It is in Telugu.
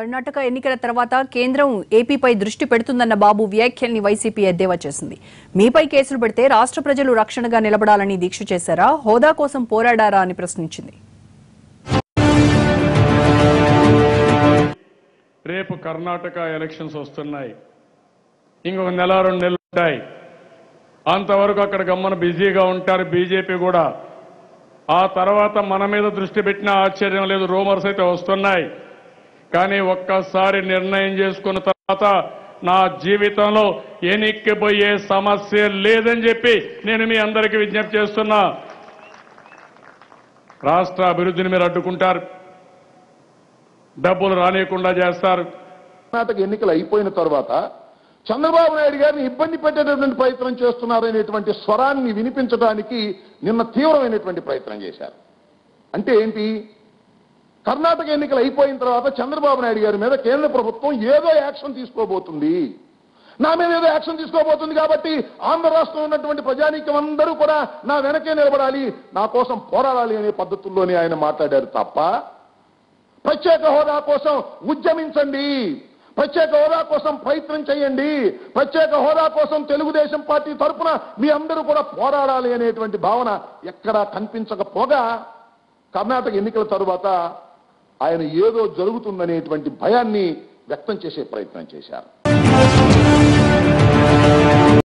కర్ణాటక ఎన్నికల తర్వాత కేంద్రం ఏపీపై దృష్టి పెడుతుందన్న బాబు వ్యాఖ్యల్ని వైసీపీ ఎద్దేవా చేసింది. మీపై కేసులు పెడితే రాష్ట్ర ప్రజలు రక్షణగా నిలబడాలని దీక్ష చేశారా, హోదా కోసం పోరాడారా అని ప్రశ్నించింది. రేపు కర్ణాటక ఎలక్షన్స్ వస్తున్నాయి. ఇంకొక నెల 2 నెలలు ఉంటాయి. అంతవరకు అక్కడ గమ్మన బిజీగా ఉంటారు బీజేపీ కూడా. ఆ తర్వాత మన మీద దృష్టి పెట్టినా ఆశ్చర్యం లేదు. రూమర్స్ అయితే వస్తున్నాయి. కానీ ఒక్కసారి నిర్ణయం చేసుకున్న తర్వాత నా జీవితంలో ఎనిక్కిపోయే సమస్య లేదని చెప్పి నేను మీ అందరికీ విజ్ఞప్తి చేస్తున్నా. రాష్ట్ర అభివృద్ధిని మీరు అడ్డుకుంటారు, డబ్బులు రానియకుండా చేస్తారు. కర్ణాటక ఎన్నికలు అయిపోయిన తర్వాత చంద్రబాబు నాయుడు గారిని ఇబ్బంది పెట్టేటటువంటి ప్రయత్నం చేస్తున్నారనేటువంటి స్వరాన్ని వినిపించడానికి నిన్న తీవ్రమైనటువంటి ప్రయత్నం చేశారు. అంటే ఏంటి? కర్ణాటక ఎన్నికలు అయిపోయిన తర్వాత చంద్రబాబు నాయుడు గారి మీద కేంద్ర ప్రభుత్వం ఏదో యాక్షన్ తీసుకోబోతుంది, నా మీద ఏదో యాక్షన్ తీసుకోబోతుంది కాబట్టి ఆంధ్ర రాష్ట్రంలో ఉన్నటువంటి ప్రజానీకం అందరూ కూడా నా వెనకే నిలబడాలి, నా కోసం పోరాడాలి అనే పద్ధతుల్లోనే ఆయన మాట్లాడారు తప్ప ప్రత్యేక హోదా కోసం ఉద్యమించండి, ప్రత్యేక హోదా కోసం ప్రయత్నం చేయండి, ప్రత్యేక హోదా కోసం తెలుగుదేశం పార్టీ తరఫున మీ అందరూ కూడా పోరాడాలి అనేటువంటి భావన ఎక్కడా కనిపించకపోగా కర్ణాటక ఎన్నికల తరువాత ఆయన ఏదో జరుగుతుందనేటువంటి భయాన్ని వ్యక్తం చేసే ప్రయత్నం చేశారు.